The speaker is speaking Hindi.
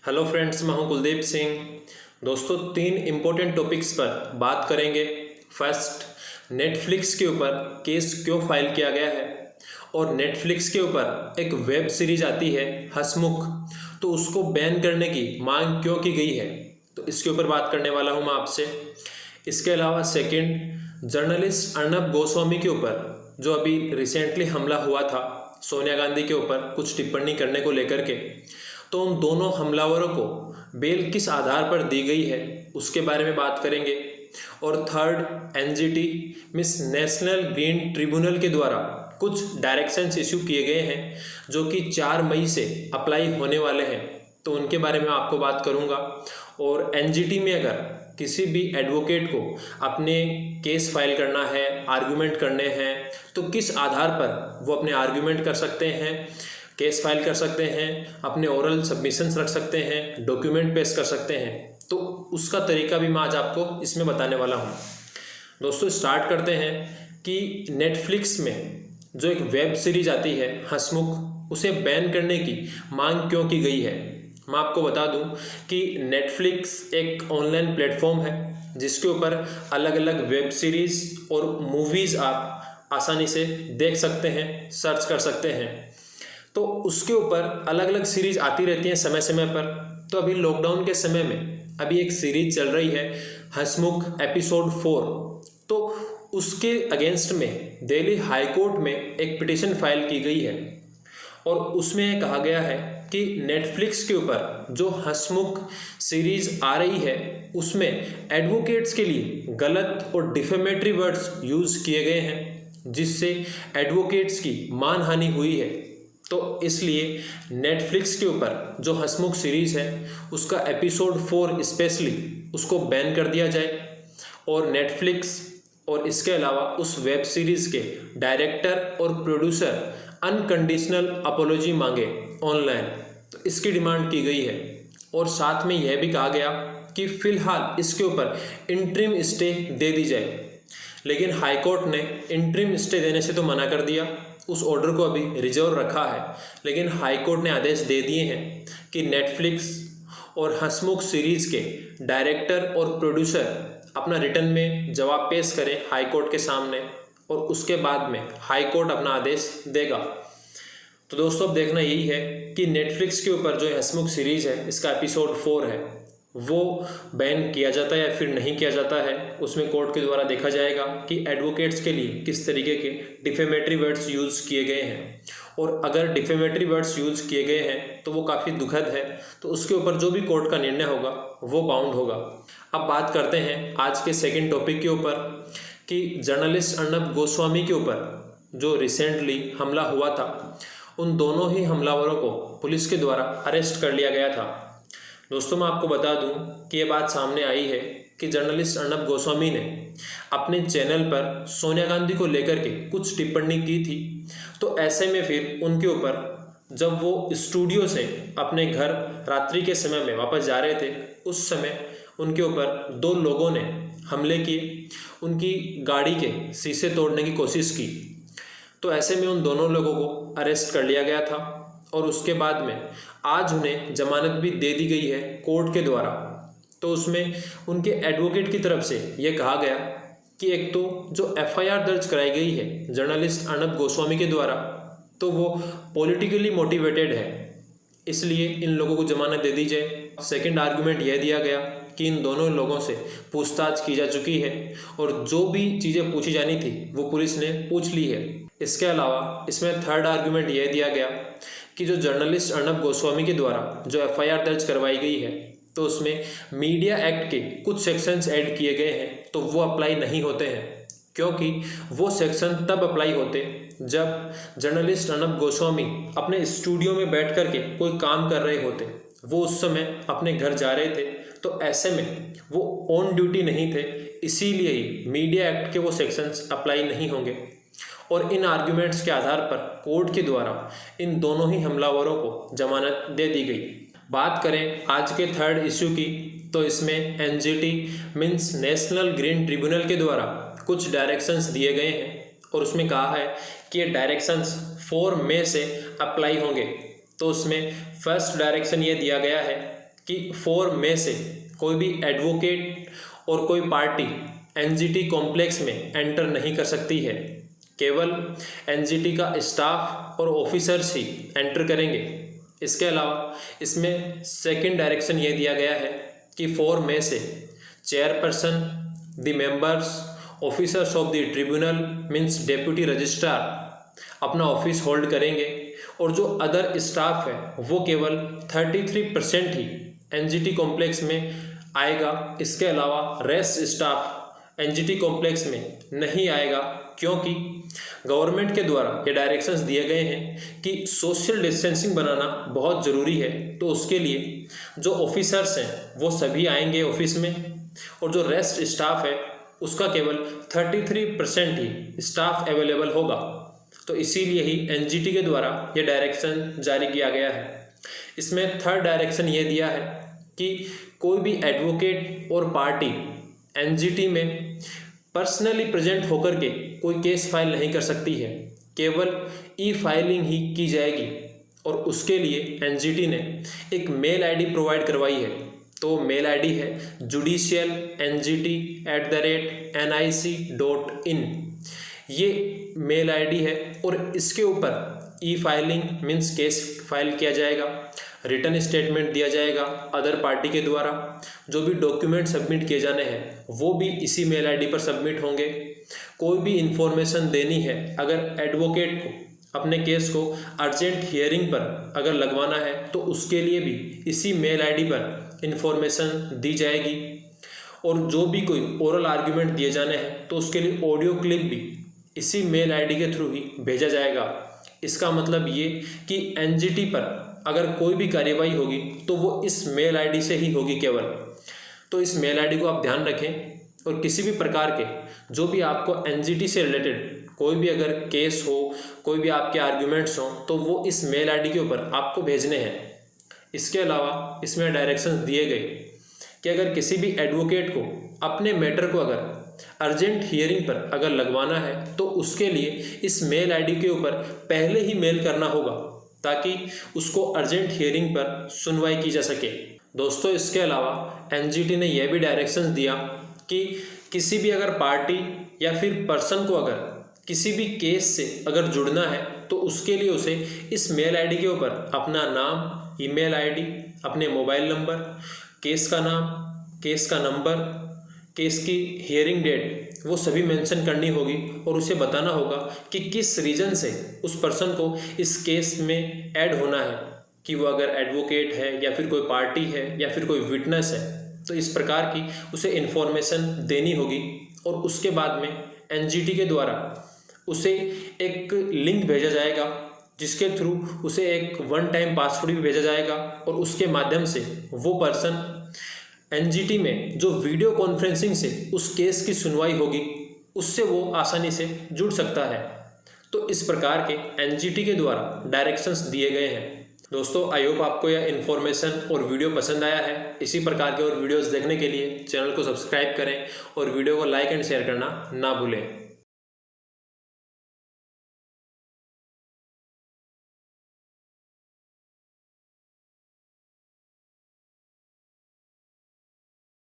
हेलो फ्रेंड्स, मैं हूं कुलदीप सिंह। दोस्तों, तीन इम्पोर्टेंट टॉपिक्स पर बात करेंगे। फर्स्ट, नेटफ्लिक्स के ऊपर केस क्यों फाइल किया गया है, और नेटफ्लिक्स के ऊपर एक वेब सीरीज आती है हंसमुख, तो उसको बैन करने की मांग क्यों की गई है, तो इसके ऊपर बात करने वाला हूं मैं आपसे। इसके अलावा सेकंड, जर्नलिस्ट अर्नब गोस्वामी के ऊपर जो अभी रिसेंटली हमला हुआ था सोनिया गांधी के ऊपर कुछ टिप्पणी करने को लेकर के, तो उन दोनों हमलावरों को बेल किस आधार पर दी गई है उसके बारे में बात करेंगे। और third, NGT means national green tribunal के द्वारा कुछ डायरेक्शंस इशू किए गए हैं जो कि 4 मई से अप्लाई होने वाले हैं, तो उनके बारे में आपको बात करूंगा। और एनजीटी में अगर किसी भी एडवोकेट को अपने केस फाइल करना है, आर्गूमेंट करने हैं, तो किस आधार पर वो अपने आर्गूमेंट कर सकते हैं, केस फाइल कर सकते हैं, अपने ओरल सबमिशंस रख सकते हैं, डॉक्यूमेंट पेश कर सकते हैं, तो उसका तरीका भी मैं आज आपको इसमें बताने वाला हूँ। दोस्तों, स्टार्ट करते हैं कि नेटफ्लिक्स में जो एक वेब सीरीज आती है हंसमुख, उसे बैन करने की मांग क्यों की गई है। मैं आपको बता दूं कि नेटफ्लिक्स एक ऑनलाइन प्लेटफॉर्म है जिसके ऊपर अलग अलग वेब सीरीज़ और मूवीज़ आप आसानी से देख सकते हैं, सर्च कर सकते हैं। तो उसके ऊपर अलग अलग सीरीज आती रहती हैं समय समय पर। तो अभी लॉकडाउन के समय में अभी एक सीरीज चल रही है हंसमुख एपिसोड 4, तो उसके अगेंस्ट में दिल्ली हाई कोर्ट में एक पिटीशन फाइल की गई है और उसमें कहा गया है कि नेटफ्लिक्स के ऊपर जो हंसमुख सीरीज आ रही है उसमें एडवोकेट्स के लिए गलत और डिफेमेटरी वर्ड्स यूज़ किए गए हैं जिससे एडवोकेट्स की मानहानि हुई है। तो इसलिए नेटफ्लिक्स के ऊपर जो हंसमुख सीरीज़ है उसका एपिसोड 4 स्पेशली उसको बैन कर दिया जाए, और नेटफ्लिक्स और इसके अलावा उस वेब सीरीज़ के डायरेक्टर और प्रोड्यूसर अनकंडीशनल अपोलॉजी मांगे ऑनलाइन, तो इसकी डिमांड की गई है। और साथ में यह भी कहा गया कि फ़िलहाल इसके ऊपर इंटरिम स्टे दे दी जाए, लेकिन हाई कोर्ट ने इंटरिम स्टे देने से तो मना कर दिया, उस ऑर्डर को अभी रिजर्व रखा है। लेकिन हाई कोर्ट ने आदेश दे दिए हैं कि नेटफ्लिक्स और हंसमुख सीरीज़ के डायरेक्टर और प्रोड्यूसर अपना रिटर्न में जवाब पेश करें हाई कोर्ट के सामने, और उसके बाद में हाई कोर्ट अपना आदेश देगा। तो दोस्तों, अब देखना यही है कि नेटफ्लिक्स के ऊपर जो हंसमुख सीरीज़ है इसका एपिसोड 4 है वो बैन किया जाता है या फिर नहीं किया जाता है। उसमें कोर्ट के द्वारा देखा जाएगा कि एडवोकेट्स के लिए किस तरीके के डिफेमेटरी वर्ड्स यूज़ किए गए हैं, और अगर डिफेमेटरी वर्ड्स यूज़ किए गए हैं तो वो काफ़ी दुखद है, तो उसके ऊपर जो भी कोर्ट का निर्णय होगा वो बाउंड होगा। अब बात करते हैं आज के सेकेंड टॉपिक के ऊपर कि जर्नलिस्ट अर्नब गोस्वामी के ऊपर जो रिसेंटली हमला हुआ था, उन दोनों ही हमलावरों को पुलिस के द्वारा अरेस्ट कर लिया गया था। दोस्तों, मैं आपको बता दूं कि ये बात सामने आई है कि जर्नलिस्ट अर्नब गोस्वामी ने अपने चैनल पर सोनिया गांधी को लेकर के कुछ टिप्पणी की थी, तो ऐसे में फिर उनके ऊपर जब वो स्टूडियो से अपने घर रात्रि के समय में वापस जा रहे थे, उस समय उनके ऊपर 2 लोगों ने हमले किए, उनकी गाड़ी के शीशे तोड़ने की कोशिश की। तो ऐसे में उन दोनों लोगों को अरेस्ट कर लिया गया था, और उसके बाद में आज उन्हें जमानत भी दे दी गई है कोर्ट के द्वारा। तो उसमें उनके एडवोकेट की तरफ से ये कहा गया कि एक तो जो एफआईआर दर्ज कराई गई है जर्नलिस्ट अर्नब गोस्वामी के द्वारा, तो वो पॉलिटिकली मोटिवेटेड है, इसलिए इन लोगों को जमानत दे दी जाए। सेकंड आर्गुमेंट यह दिया गया कि इन दोनों लोगों से पूछताछ की जा चुकी है और जो भी चीज़ें पूछी जानी थी वो पुलिस ने पूछ ली है। इसके अलावा इसमें थर्ड आर्गुमेंट यह दिया गया कि जो जर्नलिस्ट अर्नब गोस्वामी के द्वारा जो एफआईआर दर्ज करवाई गई है, तो उसमें मीडिया एक्ट के कुछ सेक्शंस ऐड किए गए हैं, तो वो अप्लाई नहीं होते हैं, क्योंकि वो सेक्शन तब अप्लाई होते जब जर्नलिस्ट अर्नब गोस्वामी अपने स्टूडियो में बैठ कर के कोई काम कर रहे होते, वो उस समय अपने घर जा रहे थे, तो ऐसे में वो ऑन ड्यूटी नहीं थे, इसीलिए ही मीडिया एक्ट के वो सेक्शंस अप्लाई नहीं होंगे। और इन आर्ग्यूमेंट्स के आधार पर कोर्ट के द्वारा इन दोनों ही हमलावरों को जमानत दे दी गई। बात करें आज के थर्ड इश्यू की, तो इसमें NGT means national green tribunal के द्वारा कुछ डायरेक्शंस दिए गए हैं, और उसमें कहा है कि ये डायरेक्शंस 4 मई से अप्लाई होंगे। तो उसमें फर्स्ट डायरेक्शन ये दिया गया है कि 4 मई से कोई भी एडवोकेट और कोई पार्टी एनजीटी कॉम्प्लेक्स में एंटर नहीं कर सकती है। केवल एनजीटी का स्टाफ और ऑफिसर्स ही एंटर करेंगे। इसके अलावा इसमें सेकंड डायरेक्शन ये दिया गया है कि 4 मई से chairperson, the members, officers of the tribunal means deputy registrar अपना ऑफिस होल्ड करेंगे और जो अदर स्टाफ है वो केवल 33% ही एनजीटी कॉम्प्लेक्स में आएगा। इसके अलावा रेस्ट स्टाफ एनजीटी कॉम्प्लेक्स में नहीं आएगा, क्योंकि गवर्नमेंट के द्वारा ये डायरेक्शंस दिए गए हैं कि सोशल डिस्टेंसिंग बनाना बहुत ज़रूरी है। तो उसके लिए जो ऑफिसर्स हैं वो सभी आएंगे ऑफिस में और जो रेस्ट स्टाफ है उसका केवल 33% ही स्टाफ अवेलेबल होगा। तो इसीलिए ही एनजीटी के द्वारा ये डायरेक्शन जारी किया गया है। इसमें थर्ड डायरेक्शन ये दिया है कि कोई भी एडवोकेट और पार्टी एनजीटी में पर्सनली प्रेजेंट होकर के कोई केस फाइल नहीं कर सकती है, केवल ई फाइलिंग ही की जाएगी। और उसके लिए एनजीटी ने एक मेल आईडी प्रोवाइड करवाई है। तो मेल आईडी है judicialngt@nic.in। ये मेल आईडी है और इसके ऊपर ई फाइलिंग मीन्स केस फाइल किया जाएगा, रिटर्न स्टेटमेंट दिया जाएगा अदर पार्टी के द्वारा, जो भी डॉक्यूमेंट सबमिट किए जाने हैं वो भी इसी मेल आईडी पर सबमिट होंगे। कोई भी इंफॉर्मेशन देनी है, अगर एडवोकेट को अपने केस को अर्जेंट हियरिंग पर अगर लगवाना है तो उसके लिए भी इसी मेल आईडी पर इंफॉर्मेशन दी जाएगी। और जो भी कोई ओरल आर्ग्यूमेंट दिए जाने हैं तो उसके लिए ऑडियो क्लिप भी इसी मेल आईडी के थ्रू ही भेजा जाएगा। इसका मतलब ये कि एनजीटी पर अगर कोई भी कार्यवाही होगी तो वो इस मेल आईडी से ही होगी केवल। तो इस मेल आईडी को आप ध्यान रखें और किसी भी प्रकार के जो भी आपको एनजीटी से रिलेटेड कोई भी अगर केस हो, कोई भी आपके आर्ग्यूमेंट्स हो, तो वो इस मेल आईडी के ऊपर आपको भेजने हैं। इसके अलावा इसमें डायरेक्शंस दिए गए कि अगर किसी भी एडवोकेट को अपने मैटर को अगर अर्जेंट हियरिंग पर अगर लगवाना है तो उसके लिए इस मेल आईडी के ऊपर पहले ही मेल करना होगा, ताकि उसको अर्जेंट हियरिंग पर सुनवाई की जा सके। दोस्तों, इसके अलावा एनजीटी ने यह भी डायरेक्शंस दिया कि किसी भी अगर पार्टी या फिर पर्सन को अगर किसी भी केस से अगर जुड़ना है तो उसके लिए उसे इस मेल आईडी के ऊपर अपना नाम, ईमेल आईडी, अपने मोबाइल नंबर, केस का नाम, केस का नंबर, केस की हियरिंग डेट वो सभी मेंशन करनी होगी और उसे बताना होगा कि किस रीज़न से उस पर्सन को इस केस में ऐड होना है, कि वो अगर एडवोकेट है या फिर कोई पार्टी है या फिर कोई विटनेस है। तो इस प्रकार की उसे इन्फॉर्मेशन देनी होगी और उसके बाद में एनजीटी के द्वारा उसे एक लिंक भेजा जाएगा जिसके थ्रू उसे एक 1 टाइम पासवर्ड भी भेजा जाएगा और उसके माध्यम से वो पर्सन एनजीटी में जो वीडियो कॉन्फ्रेंसिंग से उस केस की सुनवाई होगी उससे वो आसानी से जुड़ सकता है। तो इस प्रकार के एनजीटी के द्वारा डायरेक्शंस दिए गए हैं। दोस्तों, आई होप आपको यह इन्फॉर्मेशन और वीडियो पसंद आया है। इसी प्रकार के और वीडियोस देखने के लिए चैनल को सब्सक्राइब करें और वीडियो को लाइक एंड शेयर करना ना भूलें।